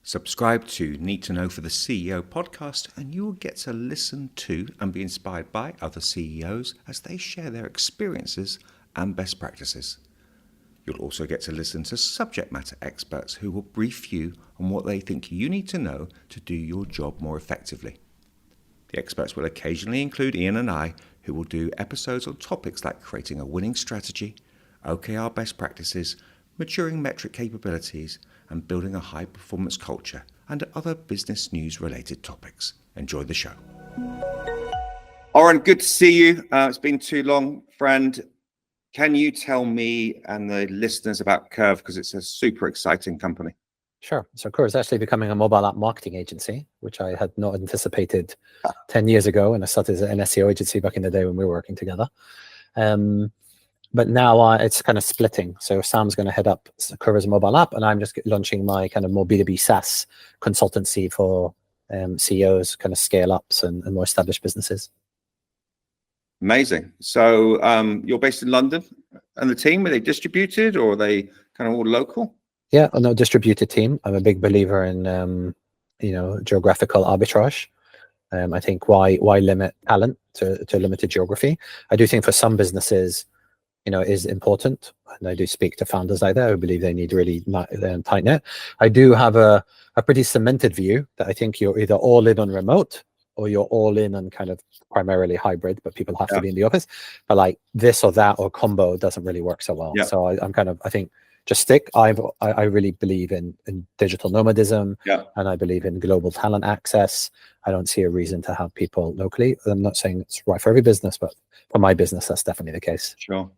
Subscribe to Need to Know for the CEO podcast, and you will get to listen to and be inspired by other CEOs as they share their experiences and best practices. You'll also get to listen to subject matter experts who will brief you on what they think you need to know to do your job more effectively. The experts will occasionally include Ian and I, who will do episodes on topics like creating a winning strategy, OKR best practices, maturing metric capabilities, and building a high-performance culture, and other business news-related topics. Enjoy the show. Oren, good to see you. It's been too long, friend. Can you tell me and the listeners about Kurve, because it's a super exciting company? Sure. So Kurve is actually becoming a mobile app marketing agency, which I had not anticipated 10 years ago, and I started as an SEO agency back in the day when we were working together. But now it's kind of splitting. So Sam's going to head up Kurve's mobile app, and I'm just launching my kind of more B2B SaaS consultancy for CEOs, kind of scale ups and more established businesses. Amazing. So you're based in London, and the team, are they distributed or are they kind of all local? Yeah, no, distributed team. I'm a big believer in geographical arbitrage. I think why limit talent to limited geography? I do think for some businesses, is important. And I do speak to founders like that who believe they need really tight net. I do have a pretty cemented view that I think you're either all in on remote or you're all in on kind of primarily hybrid, but people have to be in the office. But like this or that or combo doesn't really work so well. Yeah. So I think just stick. I really believe in digital nomadism, and I believe in global talent access. I don't see a reason to have people locally. I'm not saying it's right for every business, but for my business, that's definitely the case. Sure.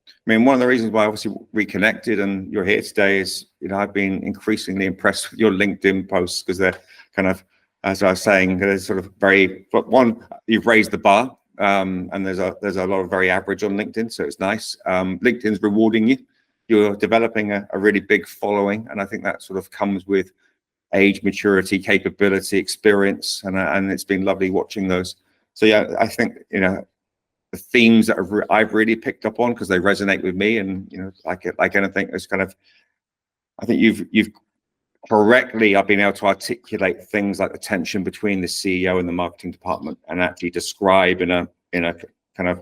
I mean, one of the reasons why I obviously reconnected and you're here today is, I've been increasingly impressed with your LinkedIn posts because they're kind of, as I was saying, they're sort of very, but one, you've raised the bar, and there's a lot of very average on LinkedIn, so it's nice. LinkedIn's rewarding you. You're developing a really big following, and I think that sort of comes with age, maturity, capability, experience, and it's been lovely watching those. So yeah, I think the themes that I've really picked up on because they resonate with me, and like anything, it's kind of, I think you've correctly, I've been able to articulate things like the tension between the CEO and the marketing department, and actually describe in a kind of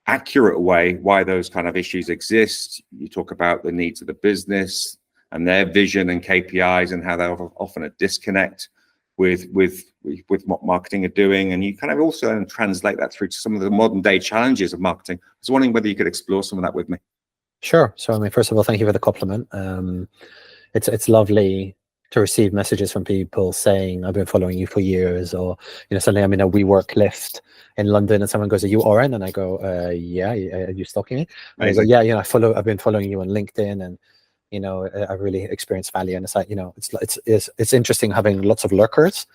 accurate way why those kind of issues exist. You talk about the needs of the business and their vision and KPIs and how they're often a disconnect with what marketing are doing, and you kind of also translate that through to some of the modern day challenges of marketing. I was wondering whether you could explore some of that with me. Sure. So I mean, first of all, thank you for the compliment. It's lovely to receive messages from people saying, I've been following you for years, or suddenly I'm in a WeWork lift in London and someone goes, are you Oren? And I go, yeah, are you stalking me? And I go, yeah, I've been following you on LinkedIn, and I really experienced value. And it's like, it's interesting having lots of lurkers,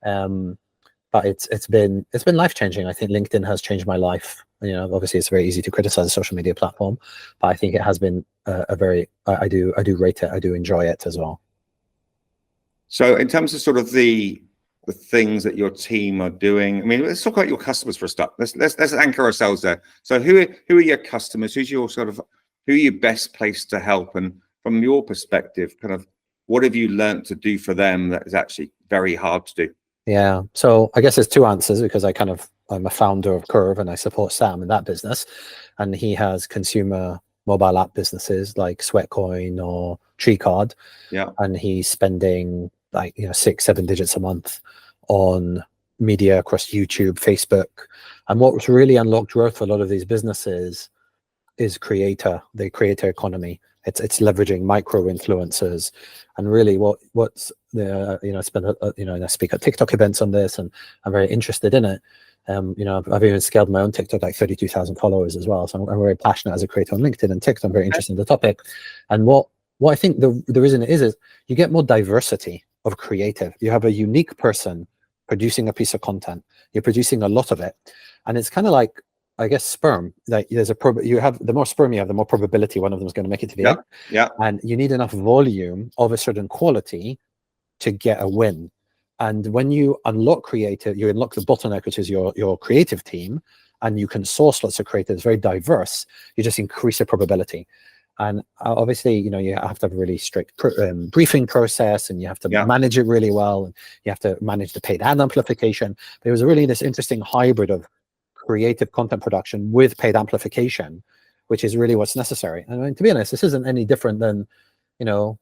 but it's been life-changing. I think LinkedIn has changed my life. Obviously it's very easy to criticize a social media platform, but I think it has been I do rate it. I do enjoy it as well. So in terms of sort of the things that your team are doing, I mean, let's talk about your customers for a start. Let's anchor ourselves there. So who are your customers? Who are you best placed to help? And from your perspective, kind of what have you learned to do for them that is actually very hard to do? Yeah. So I guess there's two answers, because I'm a founder of Kurve and I support Sam in that business, and he has consumer mobile app businesses like Sweatcoin or TreeCard. Yeah. And he's spending 6-7 digits a month on media across YouTube, Facebook. And what's really unlocked growth for a lot of these businesses is the creator economy. It's leveraging micro influencers, and really what's the I speak at TikTok events on this, and I'm very interested in it. I've even scaled my own TikTok, like 32,000 followers as well. So I'm very passionate as a creator on LinkedIn and TikTok. I'm very interested in the topic. And what I think the reason it is you get more diversity of creative. You have a unique person producing a piece of content. You're producing a lot of it, and it's kind of like, I guess, sperm. Like the more sperm you have, the more probability one of them is going to make it to the egg. Yeah. And you need enough volume of a certain quality to get a win. And when you unlock creative, you unlock the bottleneck, which is your creative team, and you can source lots of creatives, very diverse. You just increase the probability. And obviously, you have to have a really strict briefing process, and you have to Yeah. manage it really well, and you have to manage the paid ad amplification. But it was really this interesting hybrid of creative content production with paid amplification, which is really what's necessary. And I mean, to be honest, this isn't any different than,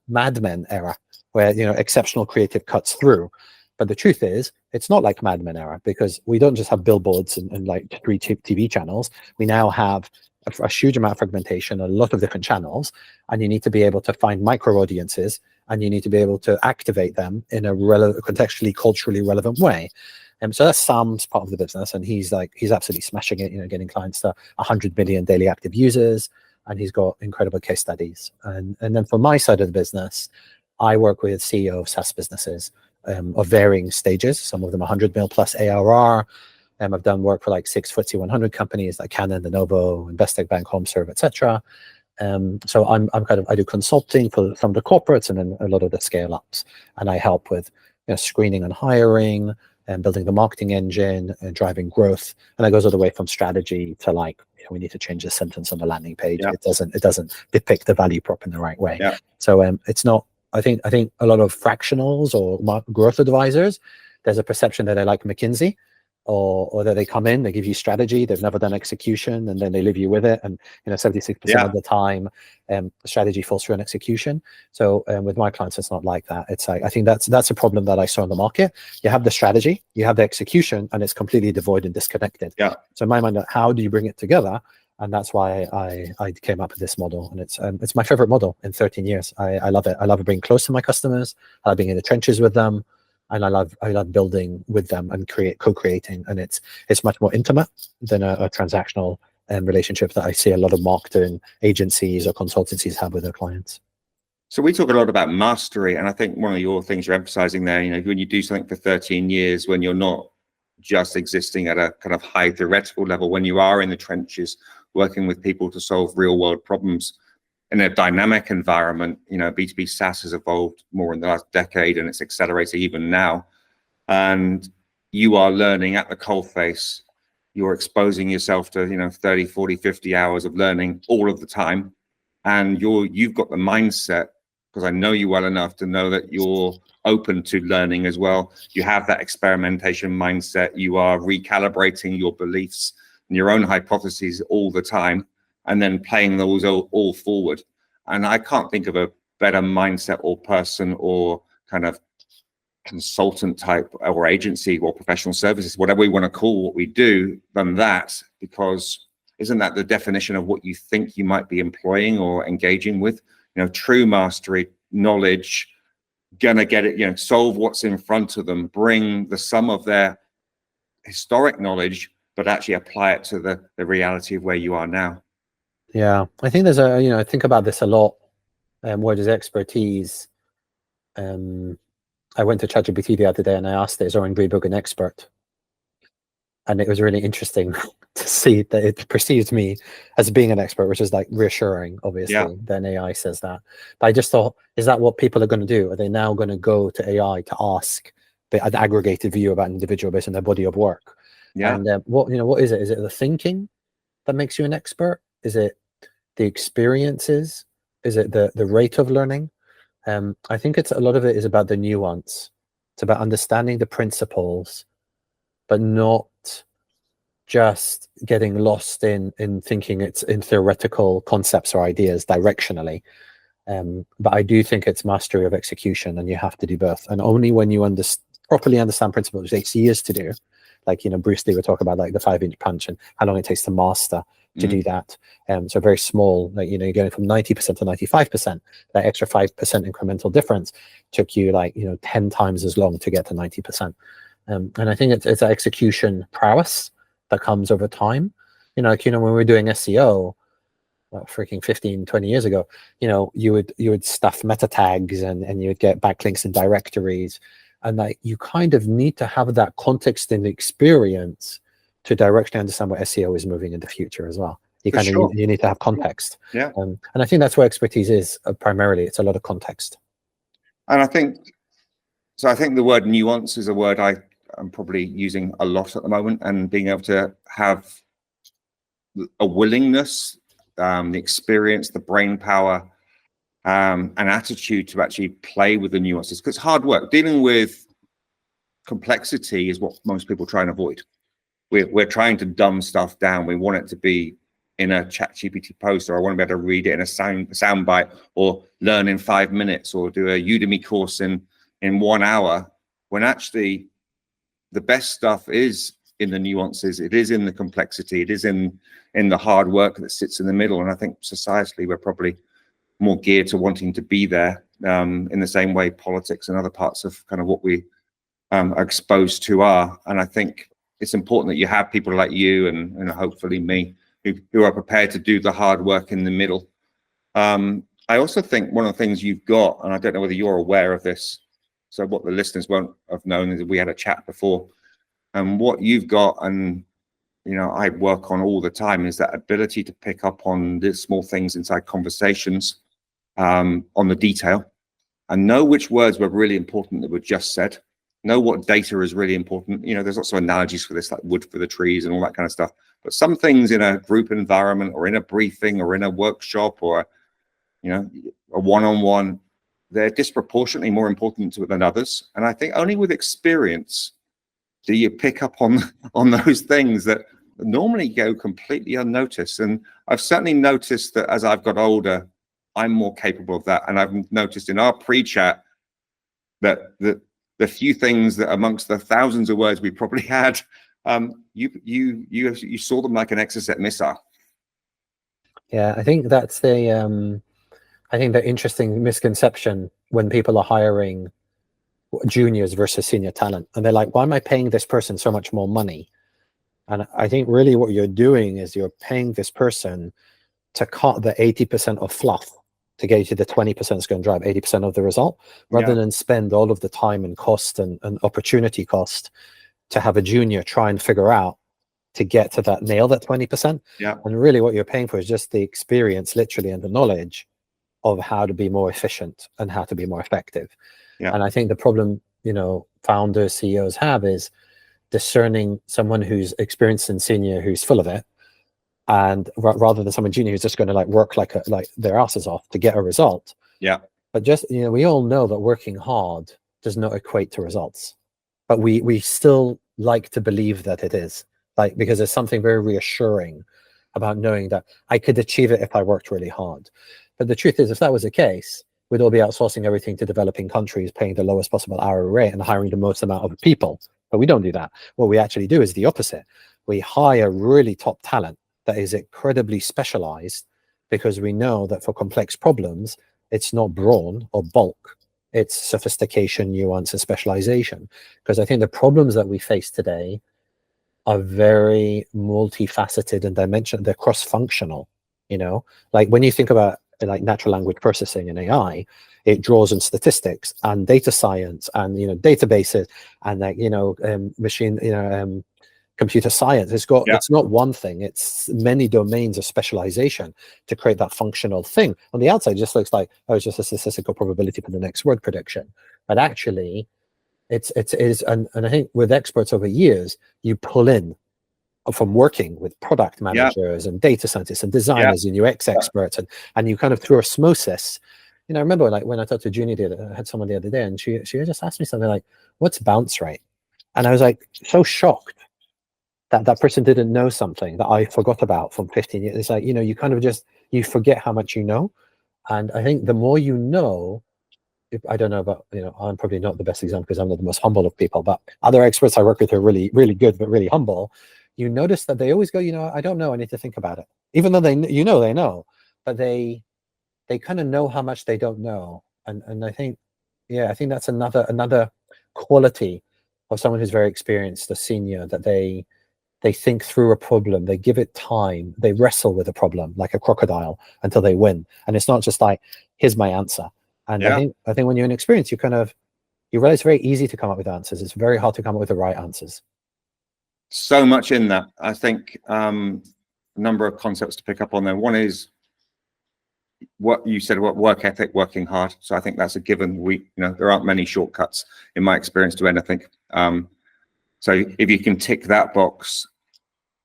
Mad Men era, where, exceptional creative cuts through. But the truth is, it's not like Mad Men era, because we don't just have billboards and like 3 TV channels. We now have a huge amount of fragmentation, a lot of different channels, and you need to be able to find micro audiences, and you need to be able to activate them in a contextually, culturally relevant way. And so that's Sam's part of the business, and he's absolutely smashing it, getting clients to 100 million daily active users, and he's got incredible case studies. And then for my side of the business, I work with CEO of SaaS businesses of varying stages, some of them 100 mil plus ARR. I've done work for like 6 FTSE 100 companies like Canon, Lenovo, Investec Bank, HomeServe, etc. So I do consulting for some of the corporates and then a lot of the scale ups, and I help with screening and hiring and building the marketing engine and driving growth. And that goes all the way from strategy to like, we need to change the sentence on the landing page. Yeah. It doesn't depict the value prop in the right way. Yeah. So it's not. I think a lot of fractionals or growth advisors, there's a perception that they like McKinsey, or that they come in, they give you strategy, they've never done execution, and then they leave you with it. And 76% of the time, strategy falls through on execution. So with my clients, it's not like that. It's like, I think that's a problem that I saw in the market. You have the strategy, you have the execution, and it's completely devoid and disconnected. Yeah. So in my mind, how do you bring it together? And that's why I came up with this model, and it's my favorite model in 13 years. I love it. I love being close to my customers. I love being in the trenches with them. And I love building with them and co-creating, and it's much more intimate than a transactional relationship that I see a lot of marketing agencies or consultancies have with their clients. So we talk a lot about mastery, and I think one of your things you're emphasizing there, when you do something for 13 years, when you're not just existing at a kind of high theoretical level, when you are in the trenches working with people to solve real world problems in a dynamic environment, B2B SaaS has evolved more in the last decade, and it's accelerating even now. And you are learning at the coalface. You're exposing yourself to, 30, 40, 50 hours of learning all of the time. And you've got the mindset, because I know you well enough to know that you're open to learning as well. You have that experimentation mindset. You are recalibrating your beliefs and your own hypotheses all the time, and then playing those all forward. And I can't think of a better mindset or person or kind of consultant type or agency or professional services, whatever we want to call what we do, than that, because isn't that the definition of what you think you might be employing or engaging with? True mastery, knowledge, gonna get it, solve what's in front of them, bring the sum of their historic knowledge, but actually apply it to the reality of where you are now. Yeah, I think there's I think about this a lot. Where does expertise? I went to ChatGPT the other day and I asked, is Oren Greenberg an expert? And it was really interesting to see that it perceives me as being an expert, which is like reassuring, obviously. Yeah. Then AI says that. But I just thought, is that what people are going to do? Are they now going to go to AI to ask an aggregated view about an individual based on their body of work? Yeah. And what is it? Is it the thinking that makes you an expert? Is it the experiences? Is it the rate of learning? I think a lot of it is about the nuance. It's about understanding the principles, but not just getting lost in thinking it's in theoretical concepts or ideas directionally. But I do think it's mastery of execution, and you have to do both. And only when you properly understand principles, it takes years to do. Like, Bruce Lee would talk about like the 5-inch punch and how long it takes to master to do that. So very small, like, you're going from 90% to 95%. That extra 5% incremental difference took you 10 times as long to get to 90%. And I think it's an execution prowess that comes over time. When we were doing SEO, freaking 15, 20 years ago, you would stuff meta tags and you would get backlinks in directories. And you kind of need to have that context and experience to directly understand what SEO is moving in the future as well. You need to have context. Yeah. And I think that's where expertise is primarily. It's a lot of context. And I think the word nuance is a word I'm probably using a lot at the moment, and being able to have a willingness the experience, the brain power, and attitude to actually play with the nuances. Because hard work, dealing with complexity is what most people try and avoid. We're trying to dumb stuff down. We want it to be in a ChatGPT post, or I want to be able to read it in a sound bite, or learn in 5 minutes, or do a Udemy course in 1 hour, when actually the best stuff is in the nuances. It is in the complexity. It is in the hard work that sits in the middle. And I think societally, we're probably more geared to wanting to be there, in the same way politics and other parts of kind of what we are exposed to are. And I think it's important that you have people like you and hopefully me who are prepared to do the hard work in the middle. I also think one of the things you've got, and I don't know whether you're aware of this, so what the listeners won't have known is that we had a chat before, and what you've got, and I work on all the time, is that ability to pick up on the small things inside conversations, on the detail, and know which words were really important that were just said, know what data is really important. There's lots of analogies for this, like wood for the trees and all that kind of stuff. But some things in a group environment, or in a briefing, or in a workshop, or a one-on-one, they're disproportionately more important than others. And I think only with experience do you pick up on those things that normally go completely unnoticed. And I've certainly noticed that as I've got older, I'm more capable of that. And I've noticed in our pre-chat that the few things that amongst the thousands of words we probably had, you saw them like an Exocet missile. Yeah, I think that's the interesting misconception when people are hiring juniors versus senior talent, and they're like, why am I paying this person so much more money? And I think really what you're doing is you're paying this person to cut the 80% of fluff to get you to the 20% that's going to drive 80% of the result, rather than spend all of the time and cost and opportunity cost to have a junior try and figure out to get to nail that 20%. Yeah. And really what you're paying for is just the experience, literally, and the knowledge of how to be more efficient and how to be more effective. Yeah. And I think the problem, founders, CEOs have is discerning someone who's experienced and senior, who's full of it, and rather than someone junior who's just going to work like their asses off to get a result. Yeah. But just, we all know that working hard does not equate to results, but we still like to believe that it is, because there's something very reassuring about knowing that I could achieve it if I worked really hard. But the truth is, if that was the case, we'd all be outsourcing everything to developing countries, paying the lowest possible hourly rate and hiring the most amount of people. But we don't do that. What we actually do is the opposite. We hire really top talent that is incredibly specialized, because we know that for complex problems, it's not brawn or bulk. It's sophistication, nuance, and specialization. Because I think the problems that we face today are very multifaceted and dimensional. They're cross-functional. When you think about natural language processing and AI, it draws on statistics and data science and databases and machine computer science. It's not one thing, it's many domains of specialization to create that functional thing. On the outside, it just looks like, it's just a statistical probability for the next word prediction. But actually, it is, and I think with experts over years, you pull in from working with product managers and data scientists and designers and UX experts, and you kind of through osmosis. I remember when I talked to Junior, I had someone the other day, and she just asked me something like, "What's bounce rate?" And I was so shocked that person didn't know something that I forgot about from 15 years. It's you kind of you forget how much you know. And I think the more you know, I don't know about, I'm probably not the best example because I'm not the most humble of people, but other experts I work with are really, really good, but really humble. You notice that they always go, I don't know, I need to think about it. Even though they know, but they kind of know how much they don't know. And I think, I think that's another quality of someone who's very experienced, a senior, that they think through a problem, they give it time, they wrestle with a problem like a crocodile until they win. And it's not just here's my answer. And I think when you're in experience, you realize it's very easy to come up with answers. It's very hard to come up with the right answers. So much in that. I think a number of concepts to pick up on there. One is what you said about work ethic, working hard. So I think that's a given. There aren't many shortcuts in my experience to anything. So if you can tick that box,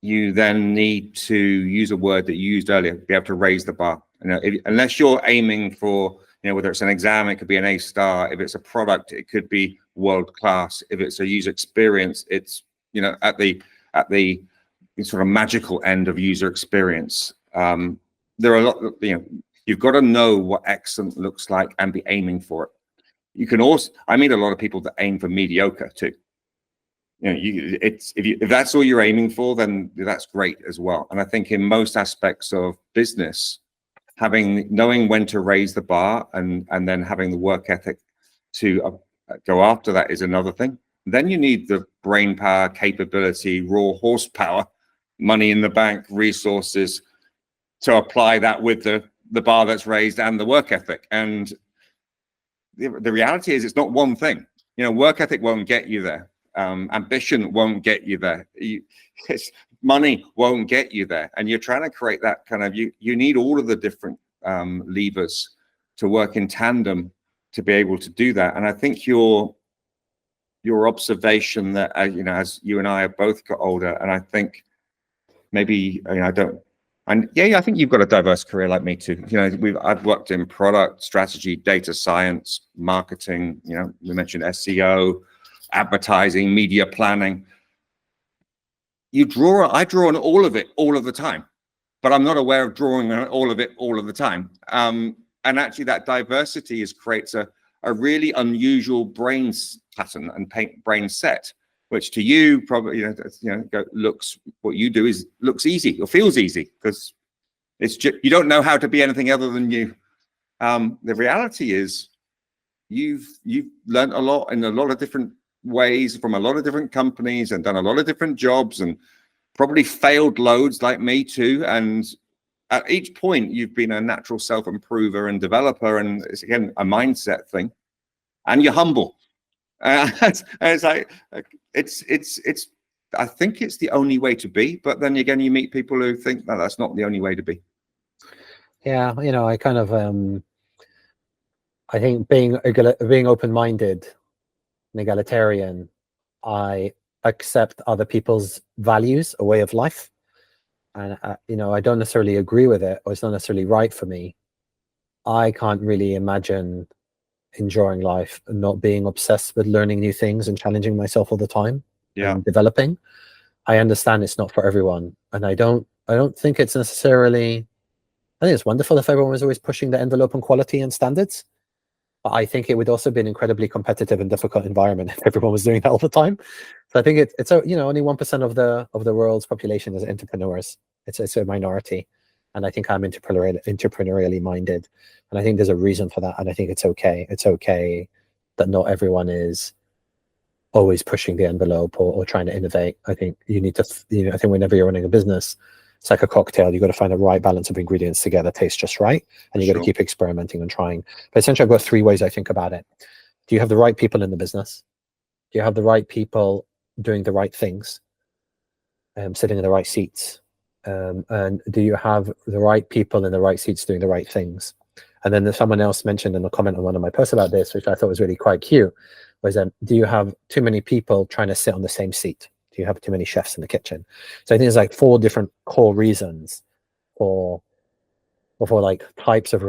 you then need to use a word that you used earlier, be able to raise the bar. Unless you're aiming for, whether it's an exam, it could be an A star. If it's a product, it could be world class. If it's a user experience, it's, at the sort of magical end of user experience. There are a lot, you've got to know what excellent looks like and be aiming for it. You can also, I meet a lot of people that aim for mediocre too. If that's all you're aiming for, then that's great as well. And I think in most aspects of business, knowing when to raise the bar and then having the work ethic to go after that is another thing. Then you need the brain power, capability, raw horsepower, money in the bank, resources to apply that with the bar that's raised and the work ethic. And the reality is it's not one thing. Work ethic won't get you there. Ambition won't get you there. Money won't get you there. And you're trying to create that kind of, you need all of the different levers to work in tandem to be able to do that. And I think your observation that, as you and I have both got older, and I think maybe, I think you've got a diverse career like me too. I've worked in product strategy, data science, marketing, we mentioned SEO, advertising, media planning. I draw on all of it all of the time, but I'm not aware of drawing on all of it all of the time. And actually that diversity creates a really unusual brain pattern and brain set, which to you probably, looks, what you do looks easy or feels easy because it's just, you don't know how to be anything other than you. The reality is you've learned a lot in a lot of different ways from a lot of different companies and done a lot of different jobs and probably failed loads like me too. And at each point you've been a natural self-improver and developer, and it's again a mindset thing, and you're humble. It's like it's I think it's the only way to be, but then again you meet people who think no, that's not the only way to be. Yeah, I kind of I think being open-minded and egalitarian, I accept other people's values, a way of life, and I don't necessarily agree with it, or it's not necessarily right for me. I can't really imagine enjoying life and not being obsessed with learning new things and challenging myself all the time and developing. I understand it's not for everyone, and I don't think it's necessarily. I think it's wonderful if everyone was always pushing the envelope on quality and standards. But I think it would also be an incredibly competitive and difficult environment if everyone was doing that all the time. So I think it's only 1% of the world's population is entrepreneurs. It's a minority, and I think I'm entrepreneurially minded, and I think there's a reason for that. And I think it's okay. It's okay that not everyone is always pushing the envelope or trying to innovate. I think you need to. I think whenever you're running a business, it's like a cocktail. You got to find the right balance of ingredients together, taste just right, and you got to keep experimenting and trying. But essentially, I've got three ways I think about it. Do you have the right people in the business? Do you have the right people doing the right things, sitting in the right seats? And do you have the right people in the right seats doing the right things? And then there's someone else mentioned in a comment on one of my posts about this, which I thought was really quite cute, was do you have too many people trying to sit on the same seat? Do you have too many chefs in the kitchen? So I think there's like 4 different core reasons for like types of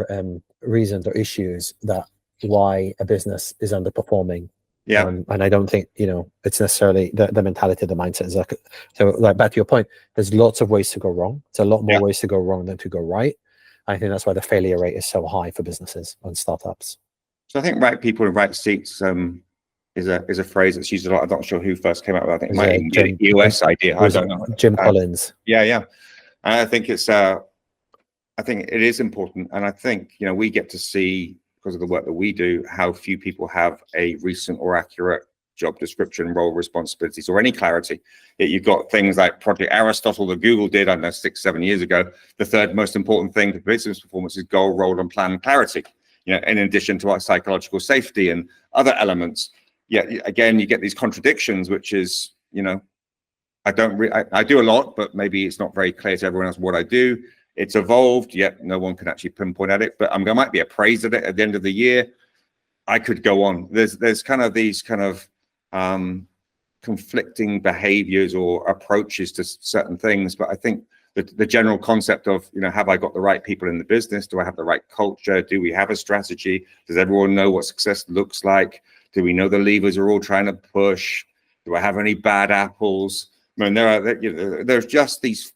reasons or issues that why a business is underperforming. Yeah. And I don't think, it's necessarily the mentality, the mindset is like, so like back to your point, there's lots of ways to go wrong. It's a lot more ways to go wrong than to go right. I think that's why the failure rate is so high for businesses and startups. So I think right people in right seats is a phrase that's used a lot. I'm not sure who first came up with it. I think it might even be a US idea. I don't know. Jim Collins. Yeah. And I think I think it is important. And I think, we get to see, because of the work that we do, how few people have a recent or accurate job description, role responsibilities, or any clarity. You've got things like Project Aristotle that Google did, I don't know, 6-7 years ago. The third most important thing for business performance is goal, role, and plan clarity. In addition to our psychological safety and other elements. Again, you get these contradictions, which is, I do a lot, but maybe it's not very clear to everyone else what I do. It's evolved, yet no one can actually pinpoint at it, but I might be appraised at it at the end of the year. I could go on. There's kind of these kind of conflicting behaviors or approaches to certain things, but I think the general concept of, have I got the right people in the business? Do I have the right culture? Do we have a strategy? Does everyone know what success looks like? Do we know the levers are all trying to push? Do I have any bad apples? I mean, there's just these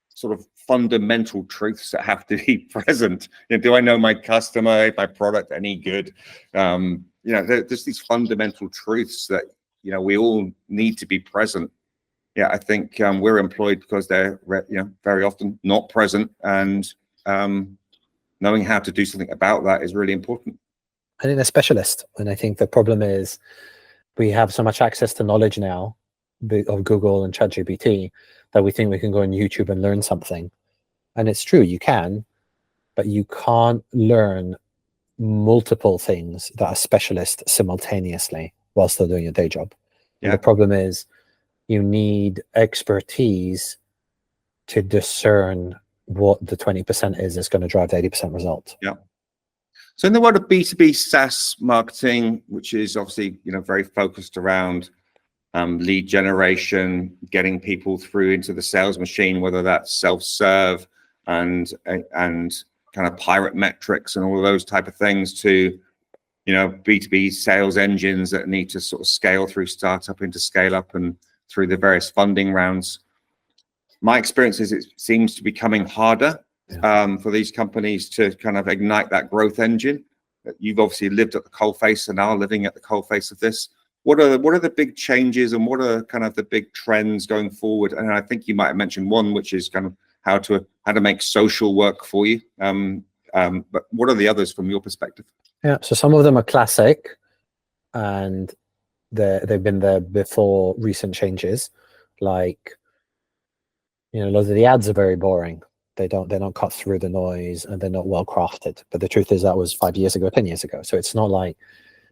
sort of fundamental truths that have to be present. Do I know my customer, my product any good? There's these fundamental truths that, we all need to be present. Yeah, I think we're employed because they're, very often not present, and knowing how to do something about that is really important. I think they're specialists, and I think the problem is we have so much access to knowledge now of Google and ChatGPT that we think we can go on YouTube and learn something. And it's true, you can, but you can't learn multiple things that are specialists simultaneously while still doing your day job. Yeah. And the problem is you need expertise to discern what the 20% is going to drive the 80% result. Yeah. So in the world of B2B SaaS marketing, which is obviously, very focused around lead generation, getting people through into the sales machine, whether that's self-serve and kind of pirate metrics and all of those type of things, to B2B sales engines that need to sort of scale through startup into scale up and through the various funding rounds. My experience is it seems to be becoming harder for these companies to kind of ignite that growth engine. You've obviously lived at the coalface and are living at the coalface of this. What are the big changes, and what are kind of the big trends going forward? And I think you might have mentioned one, which is kind of how to make social work for you. But what are the others from your perspective? Yeah, so some of them are classic, and they've been there before recent changes. Like, a lot of the ads are very boring. They don't cut through the noise, and they're not well crafted. But the truth is that was 5 years ago, 10 years ago. So it's not like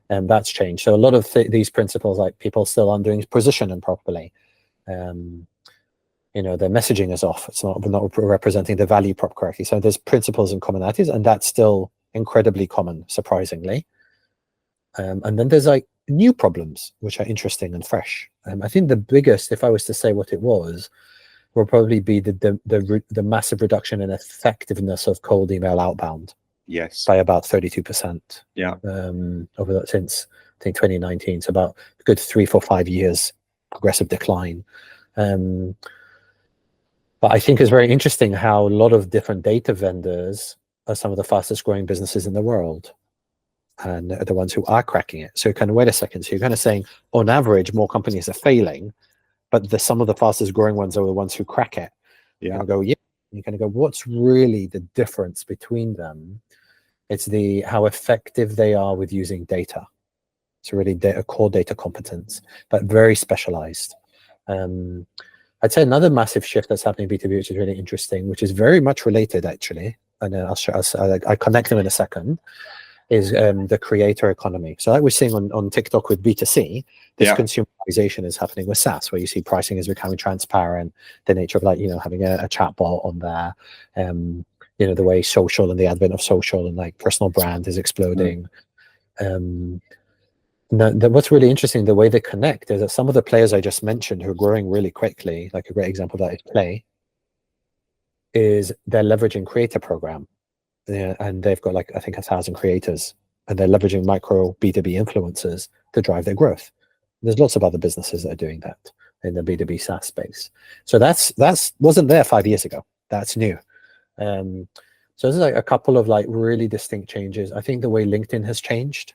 that's changed. So a lot of these principles, like people still aren't doing positioning properly. Their messaging is off. It's not representing the value prop correctly. So there's principles and commonalities, and that's still incredibly common, surprisingly. And then there's like new problems, which are interesting and fresh. I think the biggest, if I was to say what it was, will probably be the massive reduction in effectiveness of cold email outbound. Yes. By about 32%. Yeah. Over that, since I think 2019, so about a good 3, 4, 5 years progressive decline. But I think it's very interesting how a lot of different data vendors are some of the fastest growing businesses in the world, and the ones who are cracking it. So you kind of, wait a second. So you're kind of saying, on average, more companies are failing, but some of the fastest growing ones are the ones who crack it. Yeah. And go, yeah. You're going to go, what's really the difference between them? It's how effective they are with using data. It's really a core data competence, but very specialized. I'd say another massive shift that's happening in B2B, which is really interesting, which is very much related, actually, and I'll connect them in a second, is the creator economy. So like we're seeing on TikTok with B2C, this consumerization is happening with SaaS, where you see pricing is becoming transparent, the nature of having a chatbot on there, the way social and the advent of social and like personal brand is exploding. What's really interesting, the way they connect, is that some of the players I just mentioned who are growing really quickly, like a great example of that is Play, is they're leveraging Creator Program. And they've got like, I think, 1,000 creators, and they're leveraging micro B2B influencers to drive their growth. There's lots of other businesses that are doing that in the B2B SaaS space. So that's wasn't there 5 years ago. That's new. So there's like a couple of like really distinct changes. I think the way LinkedIn has changed,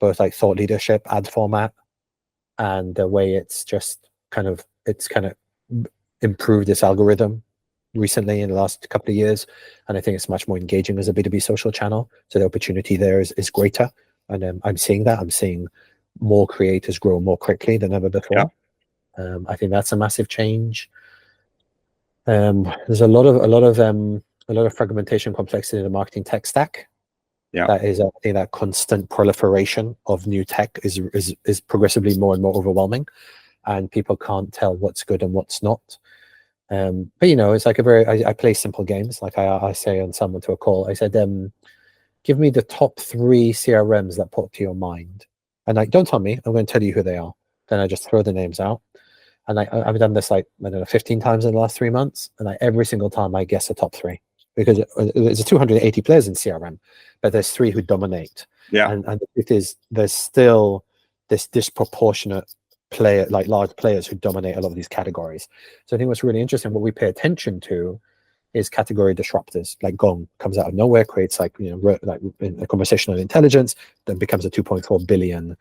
both like thought leadership, ad format, and the way it's kind of improved its algorithm recently in the last couple of years. And I think it's much more engaging as a B2B social channel. So the opportunity there is greater. And I'm seeing that. I'm seeing more creators grow more quickly than ever before. Yeah. I think that's a massive change. There's a lot of fragmentation, complexity in the marketing tech stack. Yeah, that is, I think, that constant proliferation of new tech is progressively more and more overwhelming, and people can't tell what's good and what's not. But it's like I play simple games. Like I say on someone to a call, I said, give me the top 3 CRMs that pop to your mind, and like, don't tell me, I'm going to tell you who they are. then I just throw the names out. And I've done this like, I don't know, 15 times in the last 3 months. And every single time I guess the top 3, because there's 280 players in CRM, but there's 3 who dominate. Yeah. And the truth is, there's still this disproportionate player, like large players who dominate a lot of these categories. So I think what's really interesting, what we pay attention to is category disruptors. Like Gong comes out of nowhere, creates like, you know, like a conversational intelligence, then becomes a 2.4 billion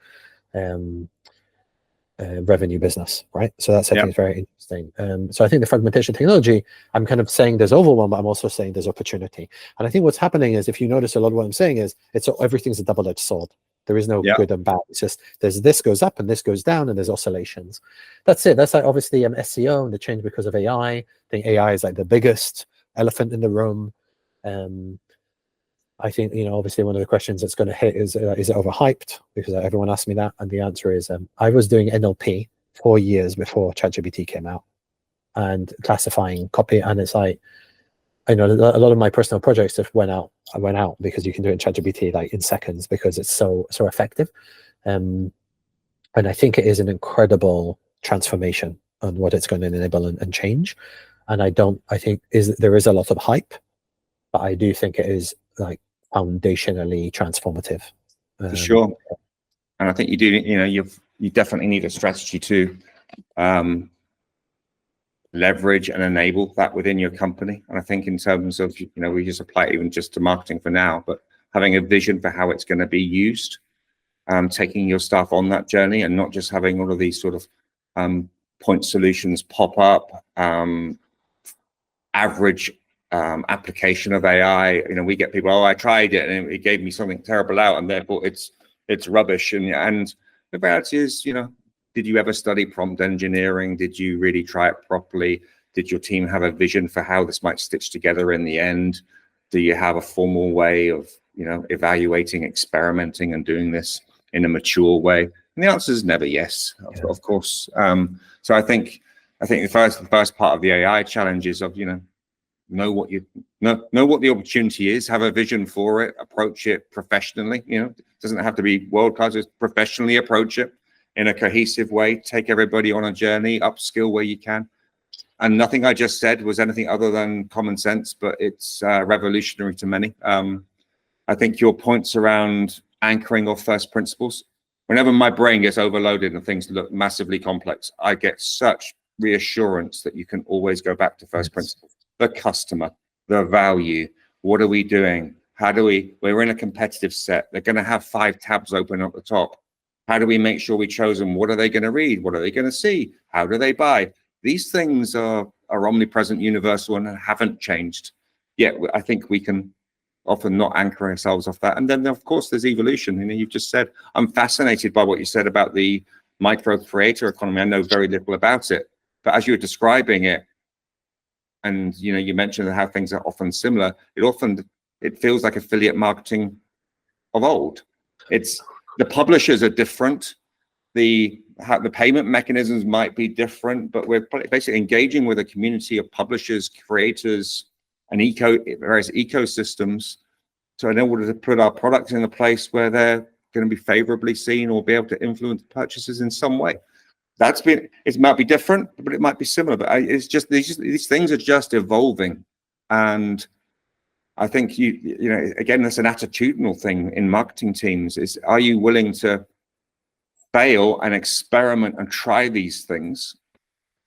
revenue business, right? So that's, I think, is very interesting. So I think the fragmentation technology, I'm kind of saying there's overwhelm, but I'm also saying there's opportunity. And I think what's happening is, if you notice, a lot of what I'm saying is everything's a double-edged sword. There is no good and bad. It's just this goes up and this goes down, and there's oscillations. That's it. That's like obviously SEO and the change because of AI. I think AI is like the biggest elephant in the room. I think, you know, obviously one of the questions that's going to hit is it overhyped? Because everyone asked me that, and the answer is I was doing NLP 4 years before ChatGPT came out, and classifying copy, and it's like, I know a lot of my personal projects just went out because you can do it in ChatGPT like in seconds because it's so effective, and I think it is an incredible transformation on what it's going to enable and change. And I think there is a lot of hype, but I do think it is like foundationally transformative. For sure. And I think you do, you know, you definitely need a strategy to leverage and enable that within your company. And I think in terms of, you know, we just apply it even just to marketing for now, but having a vision for how it's going to be used, taking your staff on that journey, and not just having all of these sort of point solutions pop up, average application of AI. You know, we get people, oh, I tried it and it gave me something terrible out, and therefore it's rubbish. And the reality is, you know, did you ever study prompt engineering? Did you really try it properly? Did your team have a vision for how this might stitch together in the end? Do you have a formal way of, you know, evaluating, experimenting, and doing this in a mature way? And the answer is never yes, of course. So I think the first part of the AI challenge is of, you know what the opportunity is, have a vision for it, approach it professionally. You know, it doesn't have to be world class, just professionally approach it in a cohesive way, take everybody on a journey, upskill where you can. And nothing I just said was anything other than common sense, but it's revolutionary to many. I think your points around anchoring off first principles, whenever my brain gets overloaded and things look massively complex, I get such reassurance that you can always go back to first principles. The customer, the value, what are we doing? We're in a competitive set. They're going to have 5 tabs open at the top. How do we make sure we chose them? What are they going to read? What are they going to see? How do they buy? These things are omnipresent, universal, and haven't changed. Yet I think we can often not anchor ourselves off that. And then, of course, there's evolution. You know, you've just said, I'm fascinated by what you said about the micro creator economy. I know very little about it, but as you were describing it, and you know, you mentioned how things are often similar. It feels like affiliate marketing of old. It's the publishers are different. The payment mechanisms might be different, but we're basically engaging with a community of publishers, creators, and various ecosystems to in order to put our products in a place where they're going to be favorably seen or be able to influence purchases in some way. It might be different, but it might be similar. But it's just these things are just evolving, and I think you know, again, that's an attitudinal thing in marketing teams. Is, are you willing to fail and experiment and try these things,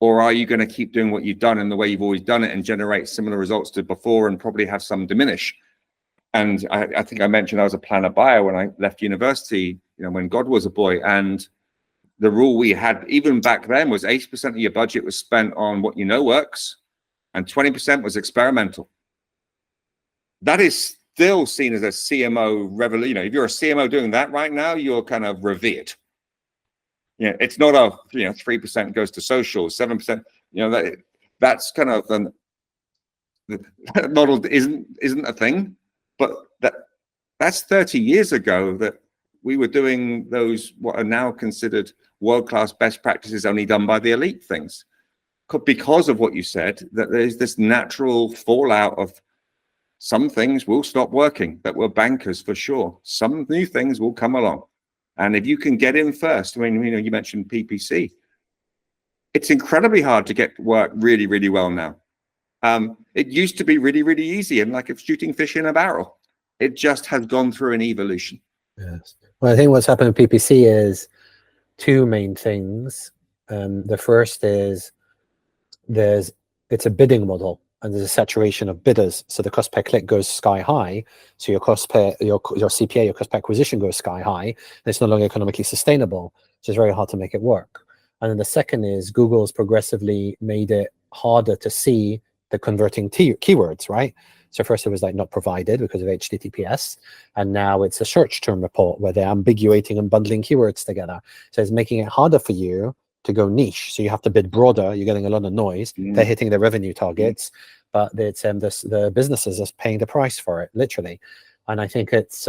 or are you going to keep doing what you've done in the way you've always done it and generate similar results to before and probably have some diminish? And I think I mentioned I was a planner buyer when I left university, you know, when God was a boy, and the rule we had even back then was 80% of your budget was spent on what you know works, and 20% was experimental. That is still seen as a CMO revolution. You know, if you're a CMO doing that right now, you're kind of revered. You know, it's not 3% goes to social, 7%. You know, that's kind of the model isn't a thing, but that's 30 years ago that we were doing those what are now considered world-class best practices only done by the elite things. Because of what you said, that there's this natural fallout of some things will stop working, that were bankers for sure. Some new things will come along. And if you can get in first, I mean, you mentioned PPC. It's incredibly hard to get work really, really well now. It used to be really, really easy, and like it's shooting fish in a barrel. It just has gone through an evolution. Yes. Well, I think what's happened with PPC is two main things. The first is it's a bidding model, and there's a saturation of bidders, so the cost per click goes sky high. So your cost per your CPA, your cost per acquisition goes sky high, and it's no longer economically sustainable. So it's very hard to make it work. And then the second is Google's progressively made it harder to see the converting keywords, right? So first it was like not provided because of HTTPS, and now it's a search term report where they're ambiguating and bundling keywords together. So it's making it harder for you to go niche. So you have to bid broader. You're getting a lot of noise. They're hitting their revenue targets, but it's the businesses are paying the price for it, literally. And I think it's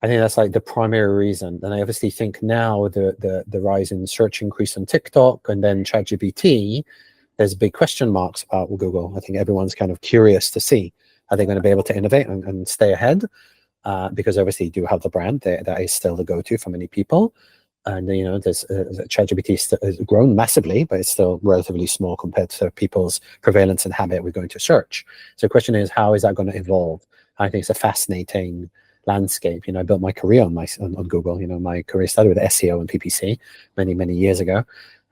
I think that's like the primary reason. And I obviously think now the rise in search increase on TikTok and then ChatGPT, there's big question marks about Google. I think everyone's kind of curious to see, are they going to be able to innovate and stay ahead? Because obviously you do have the brand that is still the go-to for many people. And, there's ChatGPT has grown massively, but it's still relatively small compared to people's prevalence and habit with going to search. So the question is, how is that going to evolve? I think it's a fascinating landscape. I built my career on Google. My career started with SEO and PPC many years ago.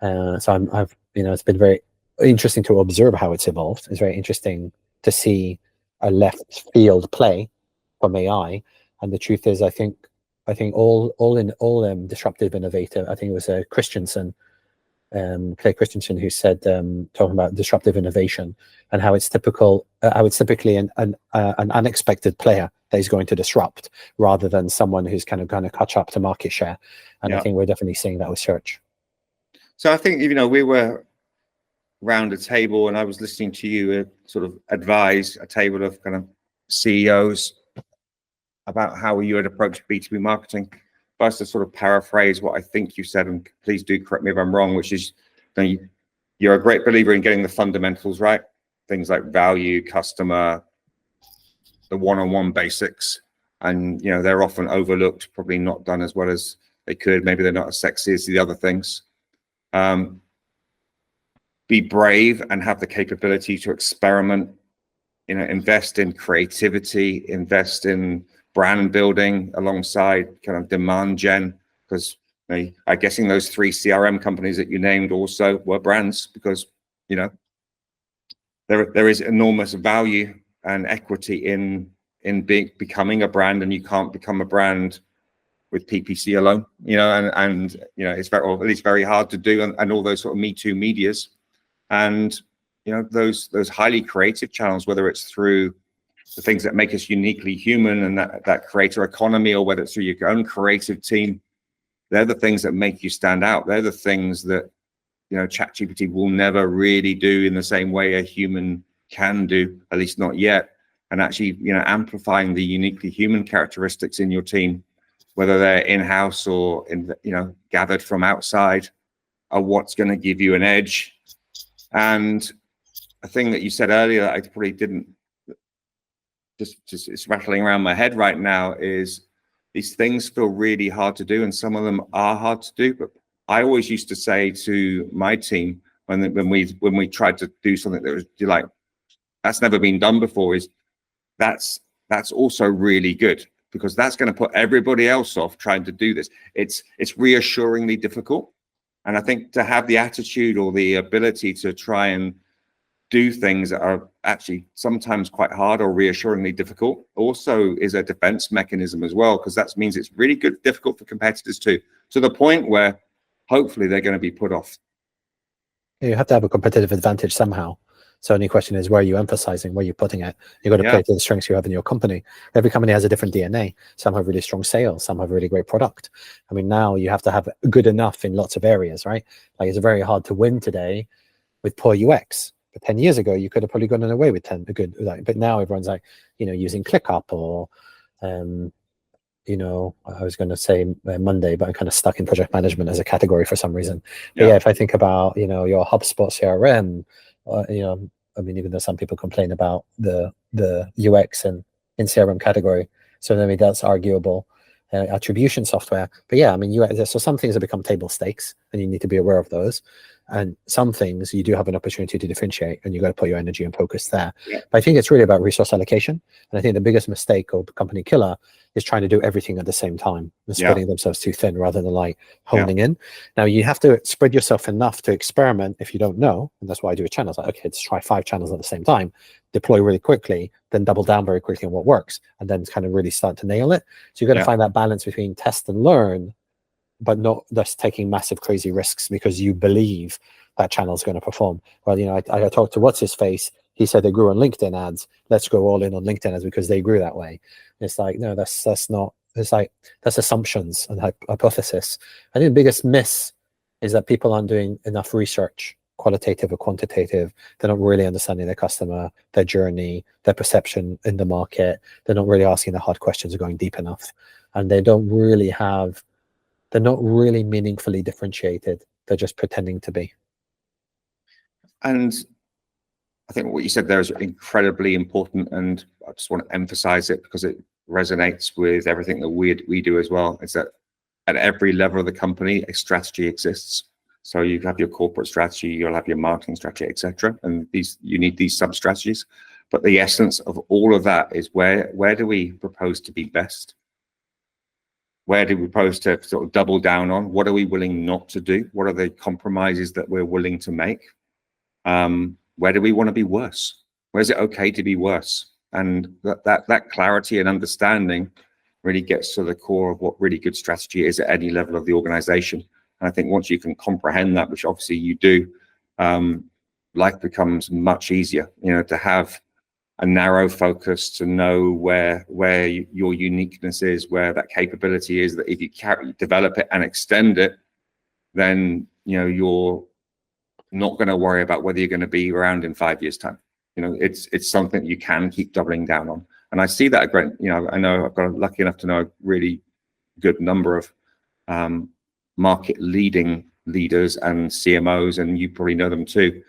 So I've it's been very interesting to observe how it's evolved. It's very interesting to see a left field play from AI. And the truth is, I think all disruptive innovator. I think it was Clay Christensen, who said, talking about disruptive innovation and how it's typically an unexpected player that is going to disrupt rather than someone who's kind of going to catch up to market share. And I think we're definitely seeing that with search. So I think, we were around a table and I was listening to you sort of advise a table of kind of CEOs about how you would approach B2B marketing. If I was to sort of paraphrase what I think you said, and please do correct me if I'm wrong, which is you're a great believer in getting the fundamentals right. Things like value, customer, the one-on-one basics. And, they're often overlooked, probably not done as well as they could. Maybe they're not as sexy as the other things. Be brave and have the capability to experiment, invest in creativity, invest in brand building alongside kind of demand gen, because I'm guessing those 3 CRM companies that you named also were brands, because there is enormous value and equity in becoming a brand, and you can't become a brand with PPC alone, and it's very, or at least very hard to do, and all those sort of Me Too medias, and those highly creative channels, whether it's through the things that make us uniquely human and that creator economy, or whether it's through your own creative team, they're the things that make you stand out. They're the things that ChatGPT will never really do in the same way a human can do, at least not yet. And actually, amplifying the uniquely human characteristics in your team, whether they're in-house or gathered from outside, are what's going to give you an edge. And a thing that you said earlier that I probably didn't, just it's rattling around my head right now, is these things feel really hard to do, and some of them are hard to do. But I always used to say to my team when we tried to do something that was like, that's never been done before, is that's also really good, because that's going to put everybody else off trying to do this. It's reassuringly difficult. And I think to have the attitude or the ability to try and do things that are actually sometimes quite hard or reassuringly difficult also is a defense mechanism as well, because that means it's really difficult for competitors too, to the point where hopefully they're going to be put off. You have to have a competitive advantage somehow. So the only question is, where are you emphasizing, where are you putting it? You've got to play to the strengths you have in your company. Every company has a different DNA. Some have really strong sales, some have really great product. I mean, now you have to have good enough in lots of areas, right? Like, it's very hard to win today with poor UX. But 10 years ago, you could have probably gotten away with but now everyone's like, using ClickUp or, I was going to say Monday, but I'm kind of stuck in project management as a category for some reason. But if I think about, your HubSpot CRM, I mean, even though some people complain about the UX and in CRM category, so maybe that's arguable. attribution software. But yeah, I mean, so some things have become table stakes, and you need to be aware of those. And some things you do have an opportunity to differentiate, and you've got to put your energy and focus there. Yeah. But I think it's really about resource allocation. And I think the biggest mistake or company killer is trying to do everything at the same time and spreading themselves too thin rather than like honing in. Now you have to spread yourself enough to experiment if you don't know. And that's why I do a channel. It's like, okay, let's try 5 channels at the same time, deploy really quickly, then double down very quickly on what works, and then kind of really start to nail it. So you've got to find that balance between test and learn, but not just taking massive crazy risks because you believe that channel is going to perform. Well, you know, I talked to what's his face. He said they grew on LinkedIn ads. Let's go all in on LinkedIn ads because they grew that way. And it's like, no, that's not. It's like that's assumptions and hypothesis. I think the biggest miss is that people aren't doing enough research, qualitative or quantitative. They're not really understanding their customer, their journey, their perception in the market. They're not really asking the hard questions or going deep enough, and they don't really have. They're not really meaningfully differentiated. They're just pretending to be. And I think what you said there is incredibly important, and I just want to emphasize it because it resonates with everything that we do as well. Is that at every level of the company, a strategy exists. So you have your corporate strategy, you'll have your marketing strategy, etc. And you need these sub strategies. But the essence of all of that is where do we propose to be best? Where do we propose to sort of double down on? What are we willing not to do? What are the compromises that we're willing to make? Where do we want to be worse? Where's it okay to be worse? And that clarity and understanding really gets to the core of what really good strategy is at any level of the organization. And I think once you can comprehend that, which obviously you do, life becomes much easier, you know, to have a narrow focus, to know where your uniqueness is, where that capability is, that if you develop it and extend it, then, you know, you're not going to worry about whether you're going to be around in 5 years' time. You know, it's something you can keep doubling down on. And I see that great, you know, I know I've got lucky enough to know a really good number of market leading leaders and CMOs, and you probably know them too.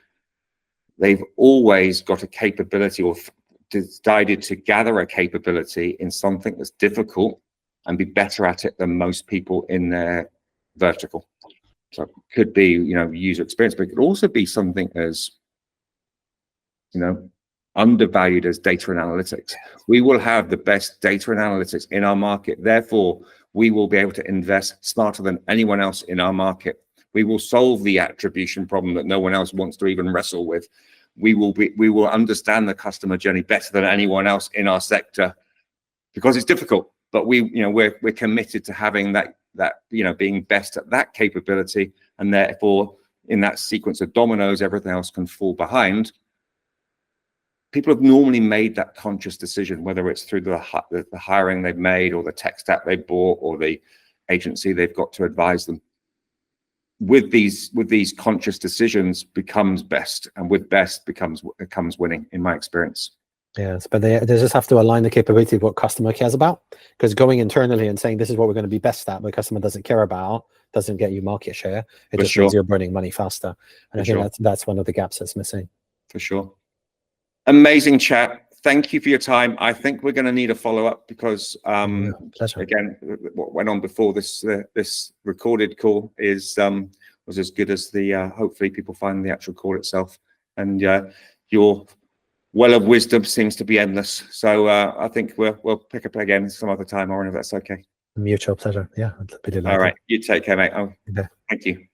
They've always got a capability or decided to gather a capability in something that's difficult and be better at it than most people in their vertical. So it could be, you know, user experience, but it could also be something as, you know, undervalued as data and analytics. We will have the best data and analytics in our market. Therefore, we will be able to invest smarter than anyone else in our market. We will solve the attribution problem that no one else wants to even wrestle with. We will understand the customer journey better than anyone else in our sector because it's difficult. But we're committed to having that you know, being best at that capability, and therefore in that sequence of dominoes, everything else can fall behind. People have normally made that conscious decision, whether it's through the hiring they've made, or the tech stack they bought, or the agency they've got to advise them. With these conscious decisions becomes best, and with best becomes winning, in my experience. Yes, but they just have to align the capability of what customer cares about, because going internally and saying this is what we're going to be best at, but customer doesn't care about, doesn't get you market share. It just means you're burning money faster. And I think that's one of the gaps that's missing. For sure. Amazing chat. Thank you for your time. I think we're going to need a follow-up because, again, what went on before this recorded call was as good as the. Hopefully, people find the actual call itself, and your well of wisdom seems to be endless. So I think we'll pick up again some other time, Oren, if that's okay. Mutual pleasure. Yeah, I'd be delighted. All right, you take care, mate. Oh, thank you.